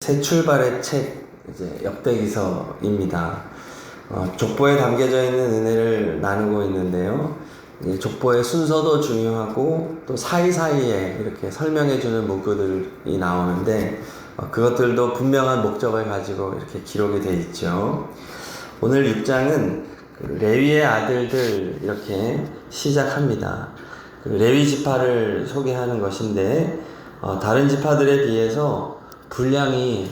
새 출발의 책 이제 역대기서입니다. 족보에 담겨져 있는 은혜를 나누고 있는데요. 족보의 순서도 중요하고 또 사이사이에 이렇게 설명해주는 문구들이 나오는데 그것들도 분명한 목적을 가지고 이렇게 기록이 되어 있죠. 오늘 6장은 레위의 아들들 이렇게 시작합니다. 레위 지파를 소개하는 것인데 다른 지파들에 비해서 분량이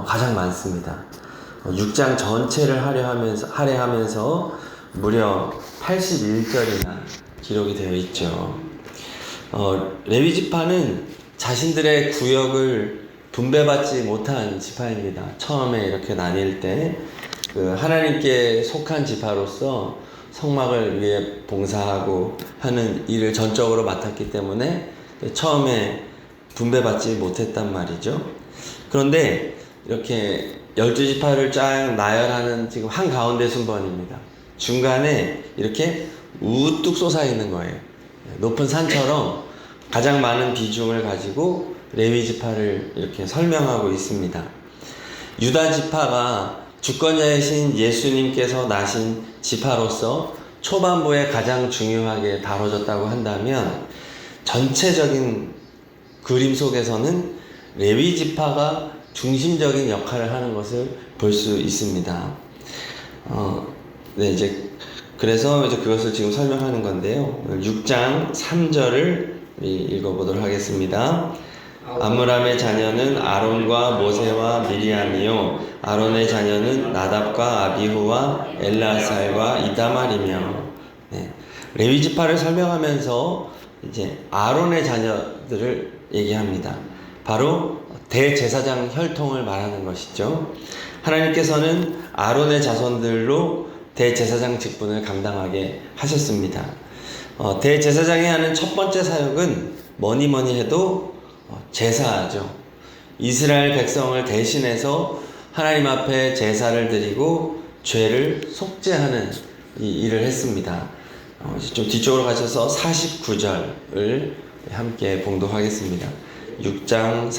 가장 많습니다. 6장 전체를 할애하면서 무려 81절이나 기록이 되어 있죠. 레위 지파는 자신들의 구역을 분배받지 못한 지파입니다. 처음에 이렇게 나뉠 때 하나님께 속한 지파로서 성막을 위해 봉사하고 하는 일을 전적으로 맡았기 때문에 처음에 분배받지 못했단 말이죠. 그런데 이렇게 12지파를 쫙 나열하는 지금 한가운데 순번입니다. 중간에 이렇게 우뚝 솟아있는 거예요. 높은 산처럼 가장 많은 비중을 가지고 레위 지파를 이렇게 설명하고 있습니다. 유다 지파가 주권자이신 예수님께서 나신 지파로서 초반부에 가장 중요하게 다뤄졌다고 한다면 전체적인 그림 속에서는 레위 지파가 중심적인 역할을 하는 것을 볼 수 있습니다. 그래서 그것을 지금 설명하는 건데요. 6장 3절을 읽어보도록 하겠습니다. 아므람의 자녀는 아론과 모세와 미리암이요 아론의 자녀는 나답과 아비후와 엘라살과 이다말이며. 레위 지파를 설명하면서 이제 아론의 자녀들을 얘기합니다. 바로 대제사장 혈통을 말하는 것이죠. 하나님께서는 아론의 자손들로 대제사장 직분을 감당하게 하셨습니다. 대제사장이 하는 첫 번째 사역은 뭐니 해도 제사죠. 이스라엘 백성을 대신해서 하나님 앞에 제사를 드리고 죄를 속죄하는 이 일을 했습니다. 좀 뒤쪽으로 가셔서 49절을 함께 봉독하겠습니다. 6장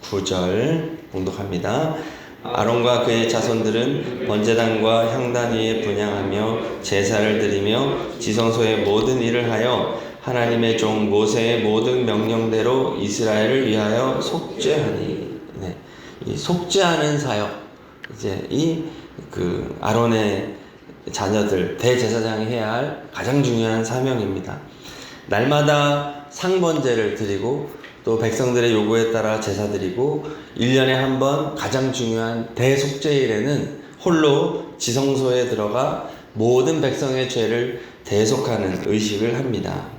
49절 봉독합니다. 아론과 그의 자손들은 번제단과 향단 위에 분향하며 제사를 드리며 지성소의 모든 일을 하여 하나님의 종 모세의 모든 명령대로 이스라엘을 위하여 속죄하니. 이 속죄하는 사역, 이제 아론의 자녀들 대제사장이 해야 할 가장 중요한 사명입니다. 날마다 상번제를 드리고 또 백성들의 요구에 따라 제사 드리고 1년에 한 번 가장 중요한 대속죄일에는 홀로 지성소에 들어가 모든 백성의 죄를 대속하는 의식을 합니다.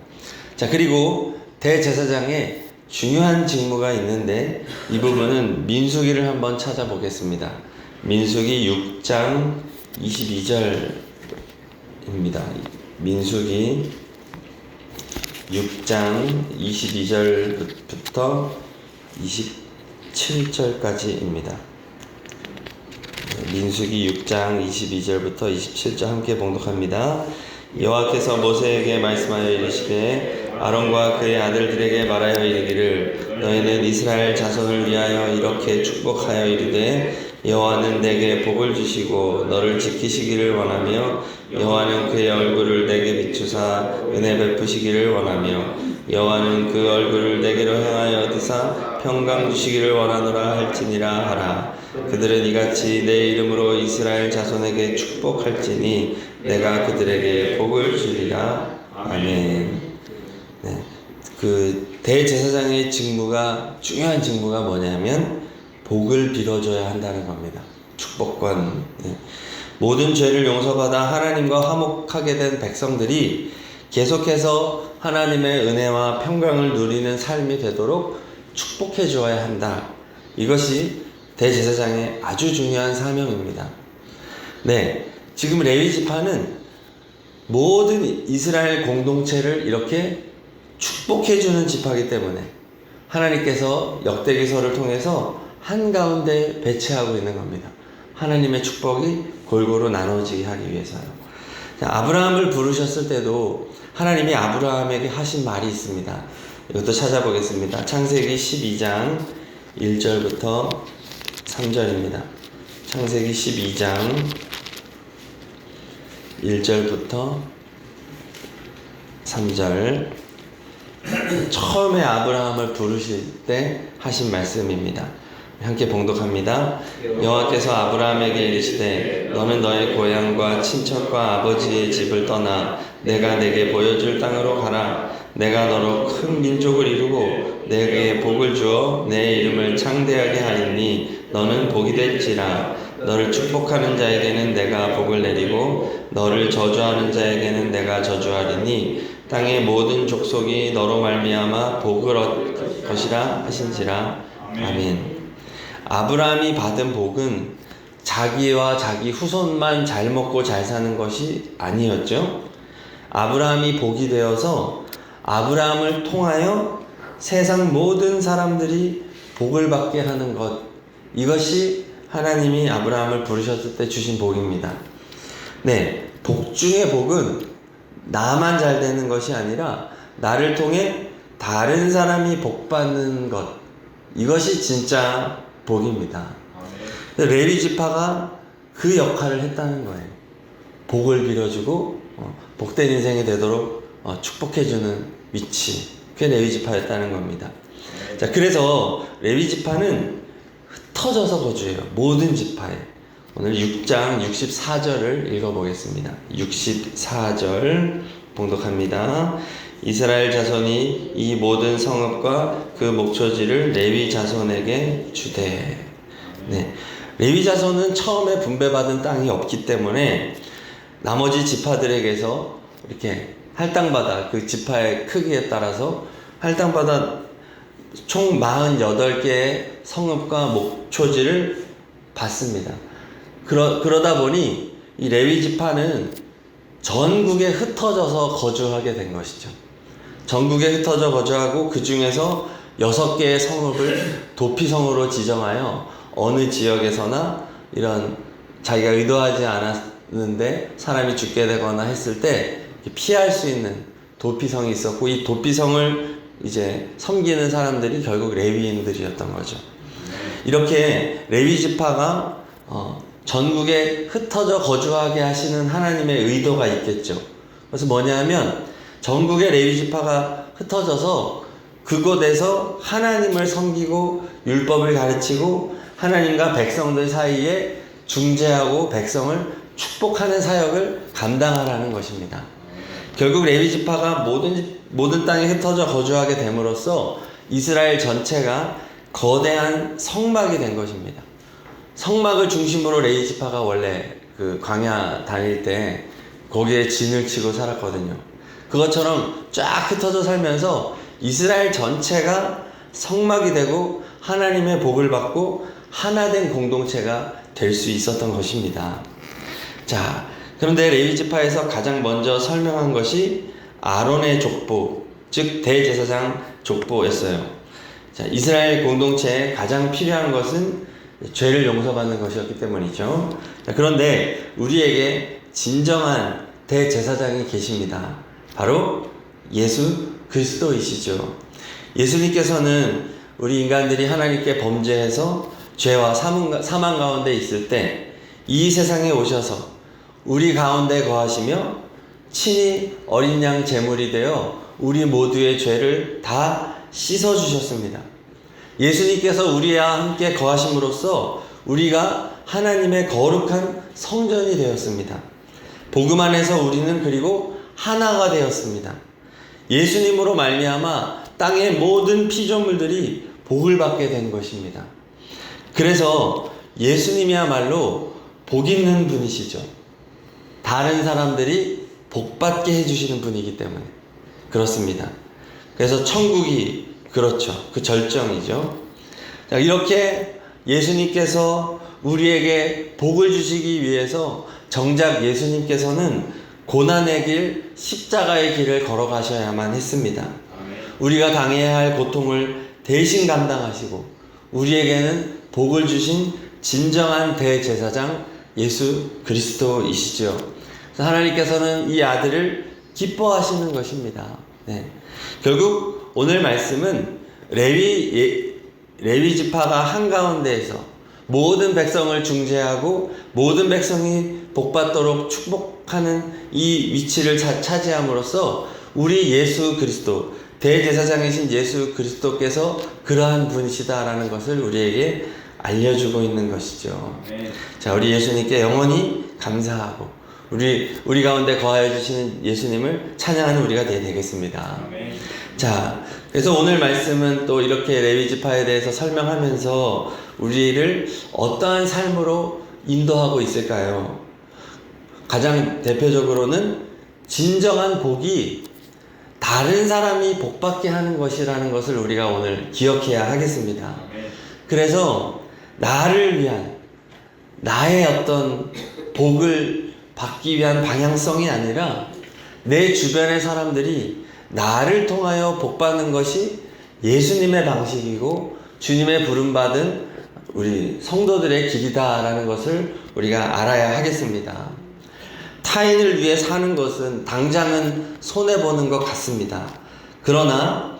자, 그리고 대제사장의 중요한 직무가 있는데 이 부분은 민수기를 한번 찾아보겠습니다. 민수기 6장 22절입니다. 민수기 6장 22절부터 27절까지입니다. 민수기 6장 22절부터 27절 함께 봉독합니다. 여호와께서 모세에게 말씀하여 이르시되 아론과 그의 아들들에게 말하여 이르기를 너희는 이스라엘 자손을 위하여 이렇게 축복하여 이르되 여호와는 내게 복을 주시고 너를 지키시기를 원하며 여호와는 그의 얼굴을 내게 비추사 은혜 베푸시기를 원하며 여호와는 그 얼굴을 내게로 향하여 드사 평강 주시기를 원하노라 할지니라 하라. 그들은 이같이 내 이름으로 이스라엘 자손에게 축복할지니 내가 그들에게 복을 주리라. 아멘. 그 대제사장의 중요한 직무가 뭐냐면 복을 빌어줘야 한다는 겁니다. 축복권. 모든 죄를 용서받아 하나님과 화목하게 된 백성들이 계속해서 하나님의 은혜와 평강을 누리는 삶이 되도록 축복해 주어야 한다. 이것이 대제사장의 아주 중요한 사명입니다. 지금 레위 지파는 모든 이스라엘 공동체를 이렇게 축복해 주는 지파이기 때문에 하나님께서 역대기서를 통해서 한가운데 배치하고 있는 겁니다. 하나님의 축복이 골고루 나눠지게 하기 위해서요. 아브라함을 부르셨을 때도 하나님이 아브라함에게 하신 말이 있습니다. 이것도 찾아보겠습니다. 창세기 12장 1절부터 3절입니다. 창세기 12장 1절부터 3절. 처음에 아브라함을 부르실 때 하신 말씀입니다. 함께 봉독합니다. 여호와께서 아브라함에게 이르시되 너는 너의 고향과 친척과 아버지의 집을 떠나 내가 내게 보여줄 땅으로 가라. 내가 너로 큰 민족을 이루고 내게 복을 주어 내 이름을 창대하게 하리니 너는 복이 될지라. 너를 축복하는 자에게는 내가 복을 내리고 너를 저주하는 자에게는 내가 저주하리니 땅의 모든 족속이 너로 말미암아 복을 얻을 것이라 하신지라. 아멘. 아브라함이 받은 복은 자기와 자기 후손만 잘 먹고 잘 사는 것이 아니었죠. 아브라함이 복이 되어서 아브라함을 통하여 세상 모든 사람들이 복을 받게 하는 것, 이것이 하나님이 아브라함을 부르셨을 때 주신 복입니다. 네, 복 중의 복은 나만 잘 되는 것이 아니라 나를 통해 다른 사람이 복 받는 것, 이것이 진짜 복입니다. 레위 지파가 그 역할을 했다는 거예요. 복을 빌어주고 복된 인생이 되도록 축복해주는 위치, 그게 레위 지파였다는 겁니다. 자, 그래서 레위 지파는 흩어져서 거주해요. 모든 지파에. 오늘 6장 64절을 읽어보겠습니다. 64절 봉독합니다. 이스라엘 자손이 이 모든 성읍과 그 목초지를 레위 자손에게 주되. 네, 레위 자손은 처음에 분배받은 땅이 없기 때문에 나머지 지파들에게서 이렇게 할당받아, 그 지파의 크기에 따라서 할당받아 총 48개의 성읍과 목초지를 받습니다. 그러다 보니 이 레위 지파는 전국에 흩어져서 거주하게 된 것이죠. 전국에 흩어져 거주하고 그 중에서 6개의 성읍을 도피성으로 지정하여 어느 지역에서나 이런 자기가 의도하지 않았는데 사람이 죽게 되거나 했을 때 피할 수 있는 도피성이 있었고, 이 도피성을 이제 섬기는 사람들이 결국 레위인들이었던 거죠. 이렇게 레위 지파가 전국에 흩어져 거주하게 하시는 하나님의 의도가 있겠죠. 그래서 뭐냐면 전국의 레위 지파가 흩어져서 그곳에서 하나님을 섬기고 율법을 가르치고 하나님과 백성들 사이에 중재하고 백성을 축복하는 사역을 감당하라는 것입니다. 결국 레위 지파가 모든 땅에 흩어져 거주하게 됨으로써 이스라엘 전체가 거대한 성막이 된 것입니다. 성막을 중심으로 레위 지파가 원래 그 광야 다닐 때 거기에 진을 치고 살았거든요. 그것처럼 쫙 흩어져 살면서 이스라엘 전체가 성막이 되고 하나님의 복을 받고 하나된 공동체가 될 수 있었던 것입니다. 자, 그런데 레위 지파에서 가장 먼저 설명한 것이 아론의 족보, 즉 대제사장 족보였어요. 자, 이스라엘 공동체에 가장 필요한 것은 죄를 용서받는 것이었기 때문이죠. 자, 그런데 우리에게 진정한 대제사장이 계십니다. 바로 예수 그리스도이시죠. 예수님께서는 우리 인간들이 하나님께 범죄해서 죄와 사망 가운데 있을 때 이 세상에 오셔서 우리 가운데 거하시며 친히 어린 양 제물이 되어 우리 모두의 죄를 다 씻어주셨습니다. 예수님께서 우리와 함께 거하심으로써 우리가 하나님의 거룩한 성전이 되었습니다. 복음 안에서 우리는 그리고 하나가 되었습니다. 예수님으로 말미암아 땅의 모든 피조물들이 복을 받게 된 것입니다. 그래서 예수님이야말로 복 있는 분이시죠. 다른 사람들이 복 받게 해주시는 분이기 때문에 그렇습니다. 그래서 천국이 그렇죠. 그 절정이죠. 자, 이렇게 예수님께서 우리에게 복을 주시기 위해서 정작 예수님께서는 고난의 길, 십자가의 길을 걸어가셔야만 했습니다. 우리가 당해야 할 고통을 대신 감당하시고 우리에게는 복을 주신 진정한 대제사장 예수 그리스도이시죠. 하나님께서는 이 아들을 기뻐하시는 것입니다. 네. 결국 오늘 말씀은 레위 레위 지파가 한가운데에서 모든 백성을 중재하고 모든 백성이 복받도록 축복하는 이 위치를 차지함으로써 우리 예수 그리스도, 대제사장이신 예수 그리스도께서 그러한 분이시다라는 것을 우리에게 알려주고 있는 것이죠. 자, 우리 예수님께 영원히 감사하고 우리 가운데 거하여 주시는 예수님을 찬양하는 우리가 되겠습니다. 자, 그래서 오늘 말씀은 또 이렇게 레위 지파에 대해서 설명하면서 우리를 어떠한 삶으로 인도하고 있을까요? 가장 대표적으로는 진정한 복이 다른 사람이 복받게 하는 것이라는 것을 우리가 오늘 기억해야 하겠습니다. 그래서 나를 위한, 나의 어떤 복을 받기 위한 방향성이 아니라 내 주변의 사람들이 나를 통하여 복받는 것이 예수님의 방식이고 주님의 부름받은 우리 성도들의 길이다라는 것을 우리가 알아야 하겠습니다. 타인을 위해 사는 것은 당장은 손해보는 것 같습니다. 그러나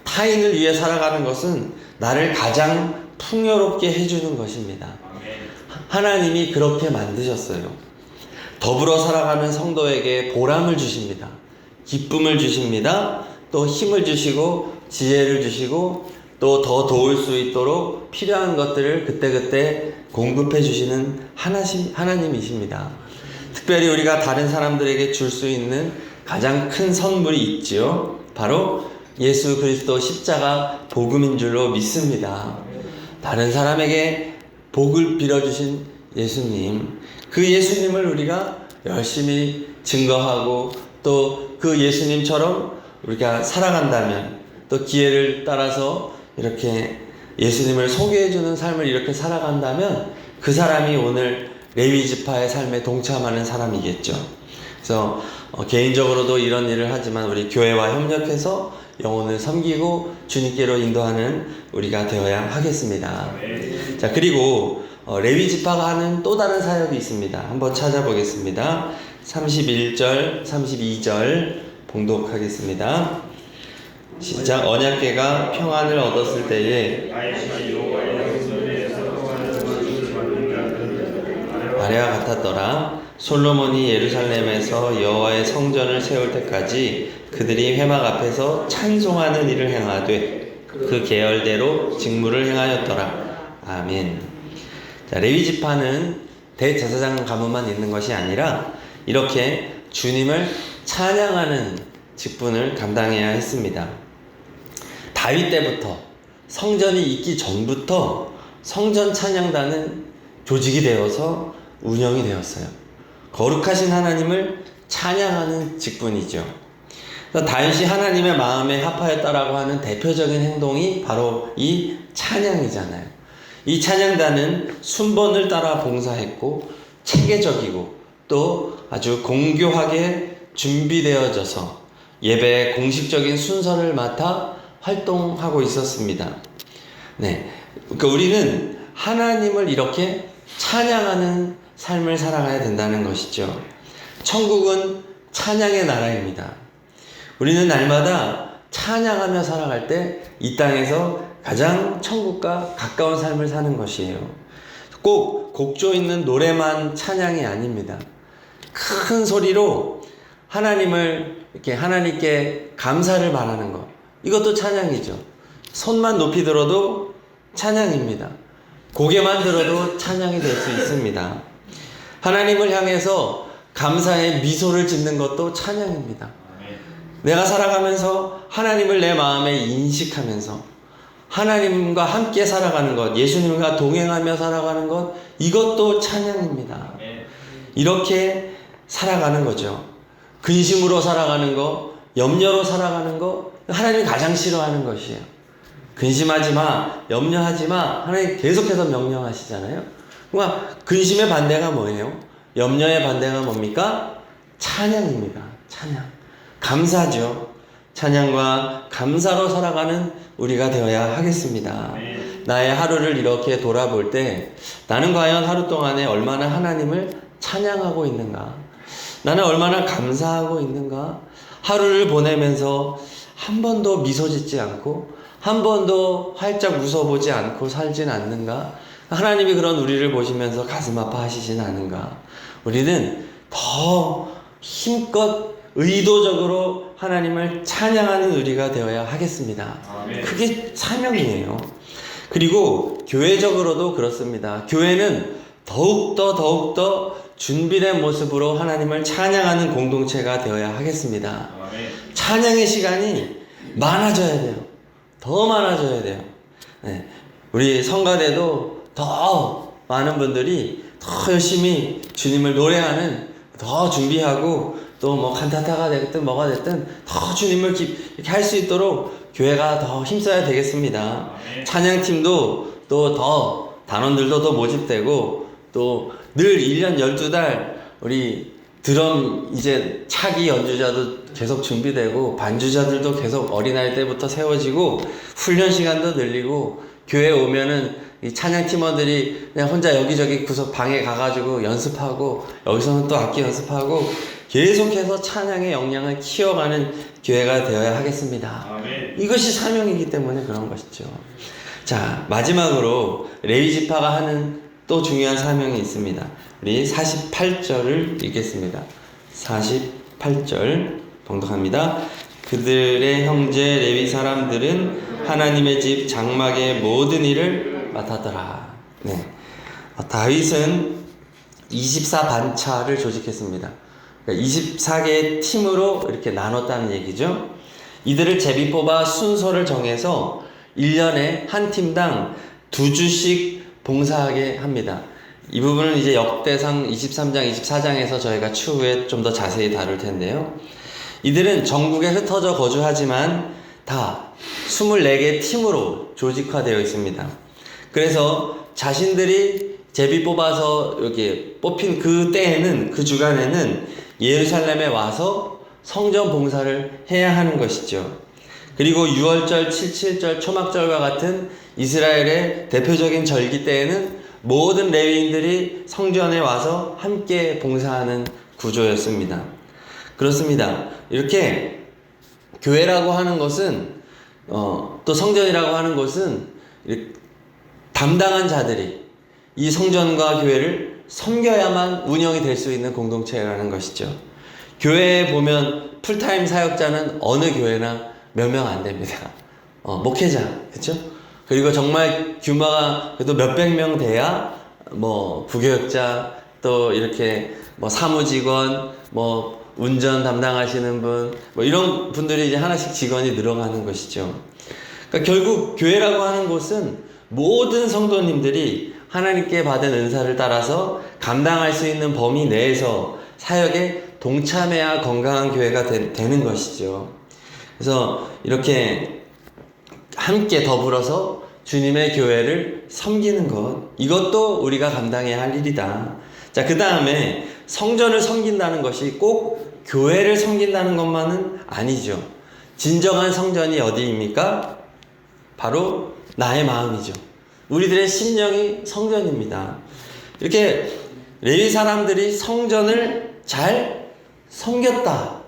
타인을 위해 살아가는 것은 나를 가장 풍요롭게 해주는 것입니다. 하나님이 그렇게 만드셨어요. 더불어 살아가는 성도에게 보람을 주십니다. 기쁨을 주십니다. 또 힘을 주시고 지혜를 주시고 또 더 도울 수 있도록 필요한 것들을 그때그때 공급해 주시는 하나님이십니다. 특별히 우리가 다른 사람들에게 줄 수 있는 가장 큰 선물이 있지요. 바로 예수 그리스도 십자가 복음인 줄로 믿습니다. 다른 사람에게 복을 빌어주신 예수님, 그 예수님을 우리가 열심히 증거하고 또 그 예수님처럼 우리가 살아간다면, 또 기회를 따라서 이렇게 예수님을 소개해주는 삶을 이렇게 살아간다면 그 사람이 오늘 레위 지파의 삶에 동참하는 사람이겠죠. 그래서 개인적으로도 이런 일을 하지만 우리 교회와 협력해서 영혼을 섬기고 주님께로 인도하는 우리가 되어야 하겠습니다. 자, 그리고 레위 지파가 하는 또 다른 사역이 있습니다. 한번 찾아보겠습니다. 31절, 32절 봉독하겠습니다. 시작. 언약궤가 평안을 얻었을 때에 아래와 같았더라. 솔로몬이 예루살렘에서 여호와의 성전을 세울 때까지 그들이 회막 앞에서 찬송하는 일을 행하되 그 계열대로 직무를 행하였더라. 아멘. 자, 레위 지파는 대제사장 가문만 있는 것이 아니라 이렇게 주님을 찬양하는 직분을 감당해야 했습니다. 다윗 때부터, 성전이 있기 전부터 성전 찬양단은 조직이 되어서 운영이 되었어요. 거룩하신 하나님을 찬양하는 직분이죠. 다윗이 하나님의 마음에 합하였다라고 하는 대표적인 행동이 바로 이 찬양이잖아요. 이 찬양단은 순번을 따라 봉사했고 체계적이고 또 아주 공교하게 준비되어져서 예배의 공식적인 순서를 맡아 활동하고 있었습니다. 네, 그러니까 우리는 하나님을 이렇게 찬양하는 삶을 살아가야 된다는 것이죠. 천국은 찬양의 나라입니다. 우리는 날마다 찬양하며 살아갈 때 이 땅에서 가장 천국과 가까운 삶을 사는 것이에요. 꼭 곡조 있는 노래만 찬양이 아닙니다. 큰 소리로 하나님을 이렇게 하나님께 감사를 말하는 것, 이것도 찬양이죠. 손만 높이 들어도 찬양입니다. 고개만 들어도 찬양이 될 수 있습니다. 하나님을 향해서 감사의 미소를 짓는 것도 찬양입니다. 내가 살아가면서 하나님을 내 마음에 인식하면서 하나님과 함께 살아가는 것, 예수님과 동행하며 살아가는 것, 이것도 찬양입니다. 이렇게 살아가는 거죠. 근심으로 살아가는 거, 염려로 살아가는 거, 하나님이 가장 싫어하는 것이에요. 근심하지 마, 염려하지 마, 하나님 계속해서 명령하시잖아요. 그러니까 근심의 반대가 뭐예요? 염려의 반대가 뭡니까? 찬양입니다. 찬양. 감사죠. 찬양과 감사로 살아가는 우리가 되어야 하겠습니다. 나의 하루를 이렇게 돌아볼 때 나는 과연 하루 동안에 얼마나 하나님을 찬양하고 있는가? 나는 얼마나 감사하고 있는가? 하루를 보내면서 한 번도 미소 짓지 않고 한 번도 활짝 웃어보지 않고 살진 않는가? 하나님이 그런 우리를 보시면서 가슴 아파하시진 않은가? 우리는 더 힘껏 의도적으로 하나님을 찬양하는 우리가 되어야 하겠습니다. 그게 사명이에요. 그리고 교회적으로도 그렇습니다. 교회는 더욱더 준비된 모습으로 하나님을 찬양하는 공동체가 되어야 하겠습니다. 찬양의 시간이 많아져야 돼요. 더 많아져야 돼요. 네. 우리 성가대도 더 많은 분들이 더 열심히 주님을 노래하는, 더 준비하고 또 뭐 칸타타가 됐든 뭐가 됐든 더 주님을 이렇게 할 수 있도록 교회가 더 힘써야 되겠습니다. 찬양팀도 또 더 단원들도 더 모집되고 또 늘 1년 12달 우리 드럼 이제 차기 연주자도 계속 준비되고 반주자들도 계속 어린아이 때부터 세워지고 훈련 시간도 늘리고 교회에 오면은 이 찬양 팀원들이 그냥 혼자 여기저기 구석 방에 가가지고 연습하고 여기서는 또 악기 연습하고 계속해서 찬양의 역량을 키워가는 교회가 되어야 하겠습니다. 이것이 사명이기 때문에 그런 것이죠. 자, 마지막으로 레위 지파가 하는 또 중요한 사명이 있습니다. 우리 48절을 읽겠습니다. 48절 봉독합니다. 그들의 형제 레위 사람들은 하나님의 집 장막의 모든 일을 맡았더라. 네. 다윗은 24반차를 조직했습니다. 24개의 팀으로 이렇게 나눴다는 얘기죠. 이들을 제비 뽑아 순서를 정해서 1년에 한 팀당 2주씩 봉사하게 합니다. 이 부분은 이제 역대상 23장, 24장에서 저희가 추후에 좀 더 자세히 다룰 텐데요. 이들은 전국에 흩어져 거주하지만 다 24개의 팀으로 조직화되어 있습니다. 그래서 자신들이 제비 뽑아서 이렇게 뽑힌 그 때에는, 그 주간에는 예루살렘에 와서 성전 봉사를 해야 하는 것이죠. 그리고 6월절, 77절, 초막절과 같은 이스라엘의 대표적인 절기 때에는 모든 레위인들이 성전에 와서 함께 봉사하는 구조였습니다. 그렇습니다. 이렇게 교회라고 하는 것은 또 성전이라고 하는 것은 담당한 자들이 이 성전과 교회를 섬겨야만 운영이 될 수 있는 공동체라는 것이죠. 교회에 보면 풀타임 사역자는 어느 교회나 몇 명 안 됩니다. 목회자, 그렇죠? 그리고 정말 규모가 그래도 몇백 명 돼야 뭐 부교역자, 또 이렇게 뭐 사무직원, 뭐 운전 담당하시는 분, 뭐 이런 분들이 이제 하나씩 직원이 늘어가는 것이죠. 그러니까 결국 교회라고 하는 곳은 모든 성도님들이 하나님께 받은 은사를 따라서 감당할 수 있는 범위 내에서 사역에 동참해야 건강한 교회가 되는 것이죠. 그래서 이렇게 함께 더불어서 주님의 교회를 섬기는 것, 이것도 우리가 감당해야 할 일이다. 자, 그 다음에 성전을 섬긴다는 것이 꼭 교회를 섬긴다는 것만은 아니죠. 진정한 성전이 어디입니까? 바로 나의 마음이죠. 우리들의 심령이 성전입니다. 이렇게 레위 사람들이 성전을 잘 섬겼다.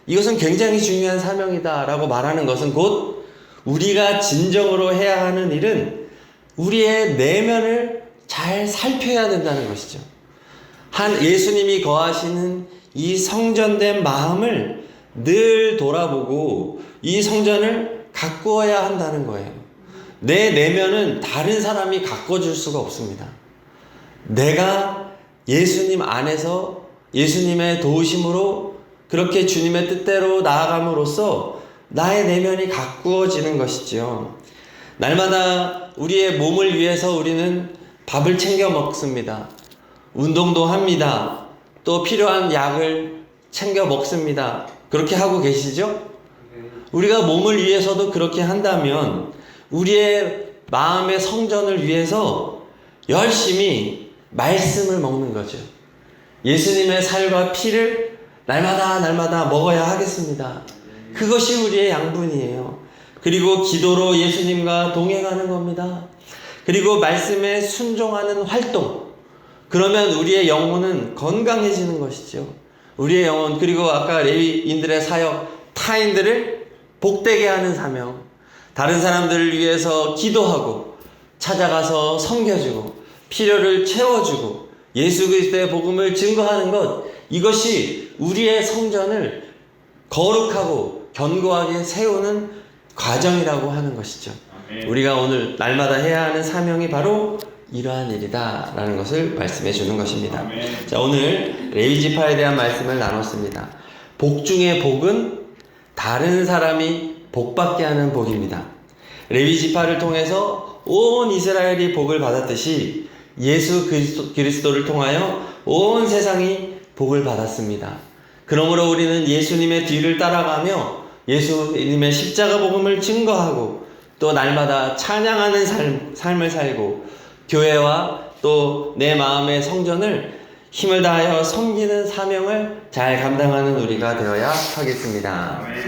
이것은 굉장히 중요한 사명이다 라고 말하는 것은 곧 우리가 진정으로 해야 하는 일은 우리의 내면을 잘 살펴야 된다는 것이죠. 예수님이 거하시는 이 성전된 마음을 늘 돌아보고 이 성전을 가꾸어야 한다는 거예요. 내 내면은 다른 사람이 가꿔줄 수가 없습니다. 내가 예수님 안에서 예수님의 도우심으로 그렇게 주님의 뜻대로 나아감으로써 나의 내면이 가꾸어지는 것이지요. 날마다 우리의 몸을 위해서 우리는 밥을 챙겨 먹습니다. 운동도 합니다. 또 필요한 약을 챙겨 먹습니다. 그렇게 하고 계시죠? 우리가 몸을 위해서도 그렇게 한다면 우리의 마음의 성전을 위해서 열심히 말씀을 먹는 거죠. 예수님의 살과 피를 날마다 먹어야 하겠습니다. 그것이 우리의 양분이에요. 그리고 기도로 예수님과 동행하는 겁니다. 그리고 말씀에 순종하는 활동. 그러면 우리의 영혼은 건강해지는 것이죠. 우리의 영혼, 그리고 아까 레위인들의 사역, 타인들을 복되게 하는 사명. 다른 사람들을 위해서 기도하고 찾아가서 섬겨주고 필요를 채워주고 예수 그리스도의 복음을 증거하는 것, 이것이 우리의 성전을 거룩하고 견고하게 세우는 과정이라고 하는 것이죠. 우리가 오늘 날마다 해야 하는 사명이 바로 이러한 일이다 라는 것을 말씀해 주는 것입니다. 자, 오늘 레위지파에 대한 말씀을 나눴습니다. 복 중의 복은 다른 사람이 복받게 하는 복입니다. 레위지파를 통해서 온 이스라엘이 복을 받았듯이 예수 그리스도를 통하여 온 세상이 복을 받았습니다. 그러므로 우리는 예수님의 뒤를 따라가며 예수님의 십자가 복음을 증거하고 또 날마다 찬양하는 삶을 살고 교회와 또 내 마음의 성전을 힘을 다하여 섬기는 사명을 잘 감당하는 우리가 되어야 하겠습니다.